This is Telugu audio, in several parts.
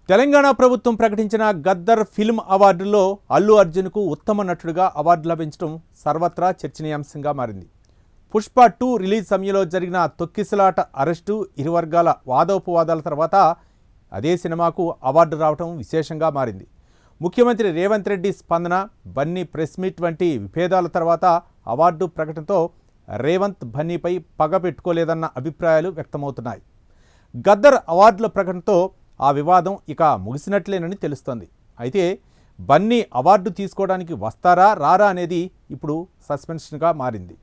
తెలంగాణ ప్రభుత్వం ప్రకటించిన గద్దర్ ఫిల్మ్ అవార్డుల్లో అల్లు అర్జున్కు ఉత్తమ నటుడిగా అవార్డు లభించడం సర్వత్రా చర్చనీయాంశంగా మారింది. పుష్ప 2 రిలీజ్ సమయంలో జరిగిన తొక్కిసలాట అరెస్టు, ఇరు వర్గాల వాదోపవాదాల తర్వాత అదే సినిమాకు అవార్డు రావడం విశేషంగా మారింది. ముఖ్యమంత్రి రేవంత్ రెడ్డి స్పందన, బన్నీ ప్రెస్ మీట్ వంటి విభేదాల తర్వాత అవార్డు ప్రకటనతో రేవంత్ బన్నీపై పగ పెట్టుకోలేదన్న అభిప్రాయాలు వ్యక్తమవుతున్నాయి. గద్దర్ అవార్డుల ప్రకటనతో ఆ వివాదం ఇక ముగిసినట్లేనని తెలుస్తోంది. అయితే బన్నీ అవార్డు తీసుకోవడానికి వస్తారా రారా అనేది ఇప్పుడు సస్పెన్షన్గా మారింది.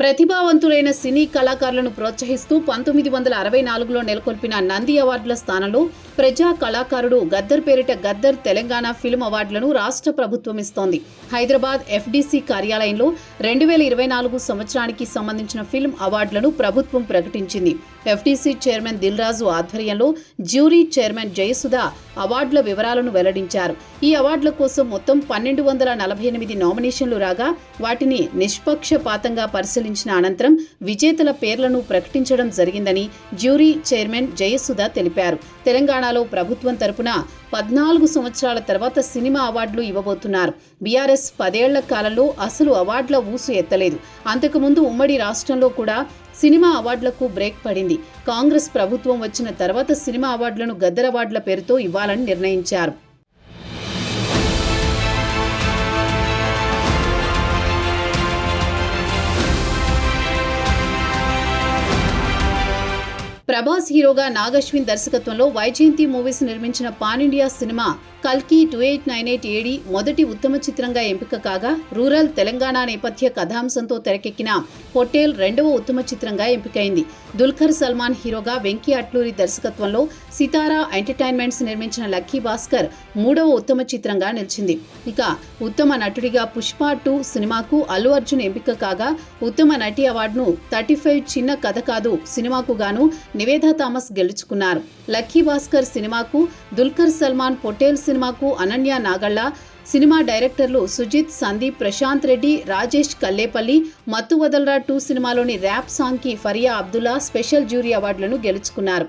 ప్రతిభావంతులైన సినీ కళాకారులను ప్రోత్సహిస్తూ 1964లో నెలకొల్పిన నంది అవార్డుల స్థానంలో ప్రజా కళాకారుడు గద్దర్ పేరిట గద్దర్ తెలంగాణ ఫిల్మ్ అవార్డులను రాష్ట్ర ప్రభుత్వం ఇస్తోంది. హైదరాబాద్ ఎఫ్డీసీ కార్యాలయంలో 2024 సంవత్సరానికి సంబంధించిన ఫిల్మ్ అవార్డులను ప్రభుత్వం ప్రకటించింది. ఎఫ్డీసీ చైర్మన్ దిల్ రాజు ఆధ్వర్యంలో జ్యూరీ చైర్మన్ జయసుధ అవార్డుల వివరాలను వెల్లడించారు. ఈ అవార్డుల కోసం మొత్తం 1248 నామినేషన్లు రాగా వాటిని నిష్పక్షపాతంగా పరిశీలించిన అనంతరం విజేతల పేర్లను ప్రకటించడం జరిగిందని జ్యూరీ చైర్మన్ జయసుధ తెలిపారు. తెలంగాణలో ప్రభుత్వం తరపున 14 సంవత్సరాల తర్వాత సినిమా అవార్డులు ఇవ్వబోతున్నారు. బీఆర్ఎస్ 10 ఏళ్ల కాలంలో అసలు అవార్డుల ఊసు ఎత్తలేదు. అంతకుముందు ఉమ్మడి రాష్ట్రంలో కూడా సినిమా అవార్డులకు బ్రేక్ పడింది. కాంగ్రెస్ ప్రభుత్వం వచ్చిన తర్వాత సినిమా అవార్డులను గద్దర్ అవార్డుల పేరుతో ఇవ్వాలని నిర్ణయించారు. ప్రభాస్ హీరోగా నాగశ్విన్ దర్శకత్వంలో వైజయంతి మూవీస్ నిర్మించిన పాన్ ఇండియా సినిమా కల్కి 2898 ఏడి మొదటి ఉత్తమ చిత్రంగా ఎంపిక కాగా, రూరల్ తెలంగాణ నేపథ్య కథాంశంతో తెరకెక్కిన పొట్టేల్ రెండవ ఉత్తమ చిత్రంగా ఎంపికైంది. దుల్కర్ సల్మాన్ హీరోగా వెంకీ అట్లూరి దర్శకత్వంలో సితారా ఎంటర్టైన్మెంట్స్ నిర్మించిన లక్కీ భాస్కర్ మూడవ ఉత్తమ చిత్రంగా నిలిచింది. ఇక ఉత్తమ నటుడిగా పుష్ప 2 సినిమాకు అల్లు అర్జున్ ఎంపిక కాగా, ఉత్తమ నటి అవార్డును 35 చిన్న కథ కాదు సినిమాకు గాను నివేదా థామస్ గెలుచుకున్నారు. లక్కీ భాస్కర్ సినిమాకు దుల్కర్ సల్మాన్, పొట్టేల్ సినిమాకు అనన్య నాగళ్ళ, సినిమా డైరెక్టర్లు సుజిత్, సందీప్, ప్రశాంత్ రెడ్డి, రాజేష్ కల్లేపల్లి, మత్తు వదలరా 2 సినిమాలోని ర్యాప్ సాంగ్కి ఫరియా అబ్దుల్లా స్పెషల్ జ్యూరీ అవార్డులను గెలుచుకున్నారు.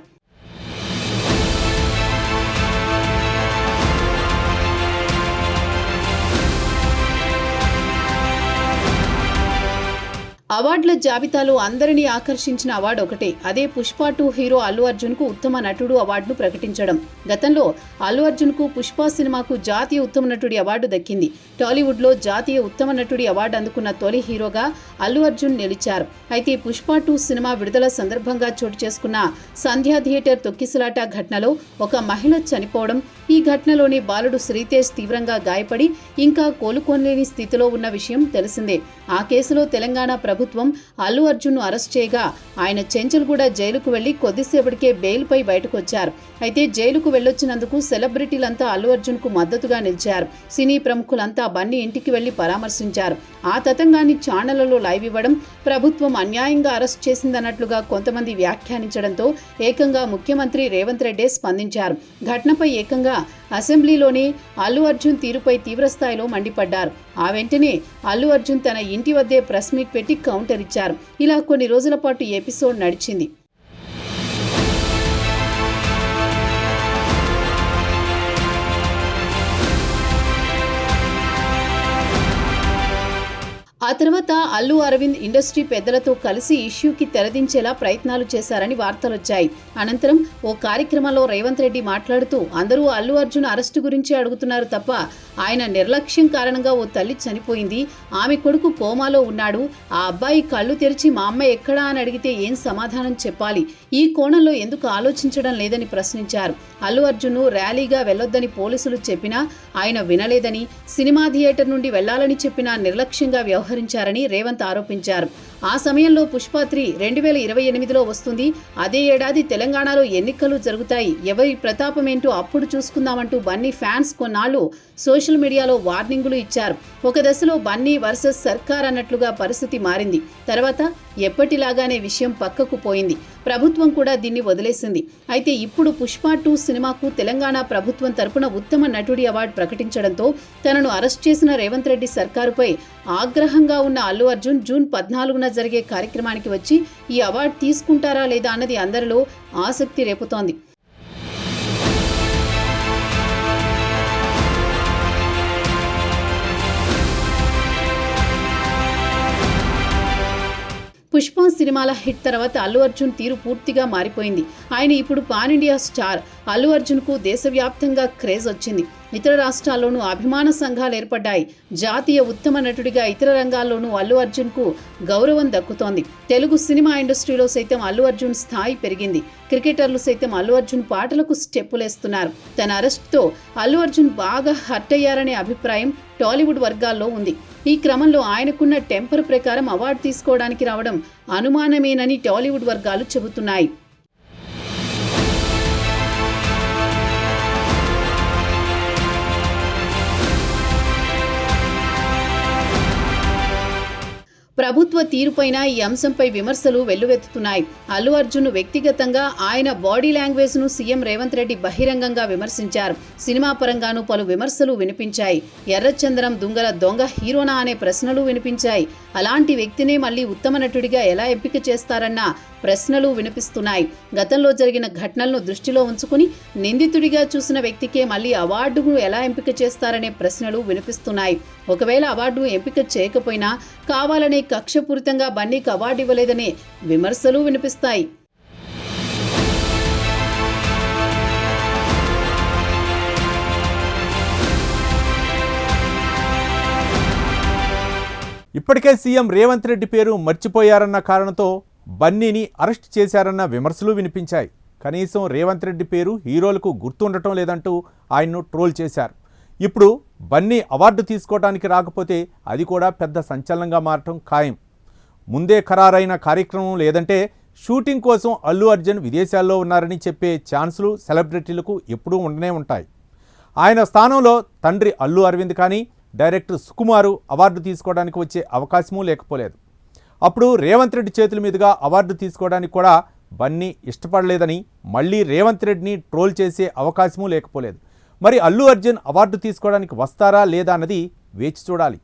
అవార్డుల జాబితాలో అందరినీ ఆకర్షించిన అవార్డు ఒకటే, అదే పుష్ప 2 హీరో అల్లు అర్జున్కు ఉత్తమ నటుడు అవార్డును ప్రకటించడం. గతంలో అల్లు అర్జున్కు పుష్ప సినిమాకు జాతీయ ఉత్తమ నటుడి అవార్డు దక్కింది. టాలీవుడ్లో జాతీయ ఉత్తమ నటుడి అవార్డు అందుకున్న తొలి హీరోగా అల్లు అర్జున్ నిలిచారు. అయితే పుష్ప 2 సినిమా విడుదల సందర్భంగా చోటు చేసుకున్న సంధ్యా థియేటర్ తొక్కిసలాట ఘటనలో ఒక మహిళ చనిపోవడం, ఈ ఘటనలోని బాలుడు శ్రీతేజ్ తీవ్రంగా గాయపడి ఇంకా కోలుకోలేని స్థితిలో ఉన్న విషయం తెలిసిందే. ఆ కేసులో తెలంగాణ ప్రభుత్వం అల్లు అర్జున్ను అరెస్ట్ చేయగా ఆయన చెంచల్గూడ జైలుకు వెళ్లి కొద్దిసేపటికే బెయిల్పై బయటకు వచ్చారు. అయితే జైలుకు వెళ్లొచ్చినందుకు సెలబ్రిటీలంతా అల్లు అర్జున్కు మద్దతుగా నిలిచారు. సినీ ప్రముఖులంతా బన్నీ ఇంటికి వెళ్లి పరామర్శించారు. ఆ తతంగాన్ని ఛానళ్లలో లైవ్ ఇవ్వడం, ప్రభుత్వం అన్యాయంగా అరెస్ట్ చేసిందన్నట్లుగా కొంతమంది వ్యాఖ్యానించడంతో ఏకంగా ముఖ్యమంత్రి రేవంత్ రెడ్డి స్పందించారు. ఘటనపై ఏకంగా అసెంబ్లీలోనే అల్లు అర్జున్ తీరుపై తీవ్రస్థాయిలో మండిపడ్డారు. ఆ వెంటనే అల్లు అర్జున్ తన ఇంటి వద్దే ప్రెస్ మీట్ పెట్టి కౌంటర్ ఇచ్చారు. ఇలా కొన్ని రోజుల పాటు ఈ ఎపిసోడ్ నడిచింది. ఆ తర్వాత అల్లు అరవింద్ ఇండస్ట్రీ పెద్దలతో కలిసి ఇష్యూకి తెరదించేలా ప్రయత్నాలు చేశారని వార్తలొచ్చాయి. అనంతరం ఓ కార్యక్రమంలో రేవంత్ రెడ్డి మాట్లాడుతూ, అందరూ అల్లు అర్జున్ అరెస్టు గురించి అడుగుతున్నారు తప్ప ఆయన నిర్లక్ష్యం కారణంగా ఓ తల్లి చనిపోయింది, ఆమె కొడుకు కోమాలో ఉన్నాడు, ఆ అబ్బాయి కళ్ళు తెరిచి మా అమ్మ ఎక్కడా అని అడిగితే ఏం సమాధానం చెప్పాలి, ఈ కోణంలో ఎందుకు ఆలోచించడం లేదని ప్రశ్నించారు. అల్లు అర్జున్ను ర్యాలీగా వెళ్లొద్దని పోలీసులు చెప్పినా ఆయన వినలేదని, సినిమా థియేటర్ నుండి వెళ్లాలని చెప్పినా నిర్లక్ష్యంగా వ్యవహరించారని రేవంత్ ఆరోపించారు. ఆ సమయంలో పుష్ప 3 2028లో వస్తుంది, అదే ఏడాది తెలంగాణలో ఎన్నికలు జరుగుతాయి, ఎవరి ప్రతాపమేంటో అప్పుడు చూసుకుందామంటూ బన్నీ ఫ్యాన్స్ కొన్నాళ్లు సోషల్ మీడియాలో వార్నింగులు ఇచ్చారు. ఒక దశలో బన్నీ వర్సెస్ సర్కార్ అన్నట్లుగా పరిస్థితి మారింది. తర్వాత ఎప్పటిలాగానే విషయం పక్కకు పోయింది. ప్రభుత్వం కూడా దీన్ని వదిలేసింది. అయితే ఇప్పుడు పుష్ప 2 సినిమాకు తెలంగాణ ప్రభుత్వం తరపున ఉత్తమ నటుడి అవార్డు ప్రకటించడంతో తనను అరెస్ట్ చేసిన రేవంత్ రెడ్డి సర్కారుపై ఆగ్రహంగా ఉన్న అల్లు అర్జున్ జూన్ 14న జరిగే కార్యక్రమానికి వచ్చి ఈ అవార్డు తీసుకుంటారా లేదా అన్నది అందరిలో ఆసక్తి రేపుతోంది. పుష్ప సినిమాల హిట్ తర్వాత అల్లు అర్జున్ తీరు పూర్తిగా మారిపోయింది. ఆయన ఇప్పుడు పాన్ ఇండియా స్టార్. అల్లు అర్జున్కు దేశవ్యాప్తంగా క్రేజ్ వచ్చింది. ఇతర రాష్ట్రాల్లోనూ అభిమాన సంఘాలు ఏర్పడ్డాయి. జాతీయ ఉత్తమ నటుడిగా ఇతర రంగాల్లోనూ అల్లు అర్జున్కు గౌరవం దక్కుతోంది. తెలుగు సినిమా ఇండస్ట్రీలో సైతం అల్లు అర్జున్ స్థాయి పెరిగింది. క్రికెటర్లు సైతం అల్లు అర్జున్ పాటలకు స్టెప్పులేస్తున్నారు. తన అరెస్ట్తో అల్లు అర్జున్ బాగా హర్ట్ అయ్యారనే అభిప్రాయం టాలీవుడ్ వర్గాల్లో ఉంది. ఈ క్రమంలో ఆయనకున్న టెంపర్ ప్రకారం అవార్డు తీసుకోవడానికి రావడం అనుమానమేనని టాలీవుడ్ వర్గాలు చెబుతున్నాయి. ప్రభుత్వ తీరుపైన ఈ అంశంపై విమర్శలు వెల్లువెత్తుతున్నాయి. అల్లు అర్జున్ వ్యక్తిగతంగా ఆయన బాడీ లాంగ్వేజ్ను సీఎం రేవంత్ రెడ్డి బహిరంగంగా విమర్శించారు. సినిమా పరంగానూ పలు విమర్శలు వినిపించాయి. ఎర్రచందనం దుంగల దొంగ హీరోనా అనే ప్రశ్నలు వినిపించాయి. అలాంటి వ్యక్తినే మళ్లీ ఉత్తమ నటుడిగా ఎలా ఎంపిక చేస్తారన్న ప్రశ్నలు వినిపిస్తున్నాయి. గతంలో జరిగిన ఘటనలను దృష్టిలో ఉంచుకుని నిందితుడిగా చూసిన వ్యక్తికే మళ్లీ అవార్డును ఎలా ఎంపిక చేస్తారనే ప్రశ్నలు వినిపిస్తున్నాయి. ఒకవేళ అవార్డును ఎంపిక చేయకపోయినా కావాలనే కక్షపూరితంగా బన్నీకి అవార్డు ఇవ్వలేదనే విమర్శలు వినిపిస్తాయి. ఇప్పటికే సీఎం రేవంత్ రెడ్డి పేరు మర్చిపోయారన్న కారణంతో బన్నీని అరెస్ట్ చేశారన్న విమర్శలు వినిపించాయి. కనీసం రేవంత్ రెడ్డి పేరు హీరోలకు గుర్తుండటం లేదంటూ ఆయన్ను ట్రోల్ చేశారు. ఇప్పుడు బన్నీ అవార్డు తీసుకోవడానికి రాకపోతే అది కూడా పెద్ద సంచలనంగా మారటం ఖాయం. ముందే ఖరారైన కార్యక్రమం లేదంటే షూటింగ్ కోసం అల్లు అర్జున్ విదేశాల్లో ఉన్నారని చెప్పే ఛాన్సులు సెలబ్రిటీలకు ఎప్పుడూ ఉండనే ఉంటాయి. ఆయన స్థానంలో తండ్రి అల్లు అరవింద్ కానీ డైరెక్టర్ సుకుమారు అవార్డు తీసుకోవడానికి వచ్చే అవకాశమూ లేకపోలేదు. అప్పుడు రేవంత్ రెడ్డి చేతుల మీదుగా అవార్డు తీసుకోవడానికి కూడా బన్నీ ఇష్టపడలేదని మళ్ళీ రేవంత్ రెడ్డిని ట్రోల్ చేసే అవకాశమూ లేకపోలేదు. మరి అల్లు అర్జున్ అవార్డు తీసుకోవడానికి వస్తారా లేదా అన్నది వేచి చూడాలి.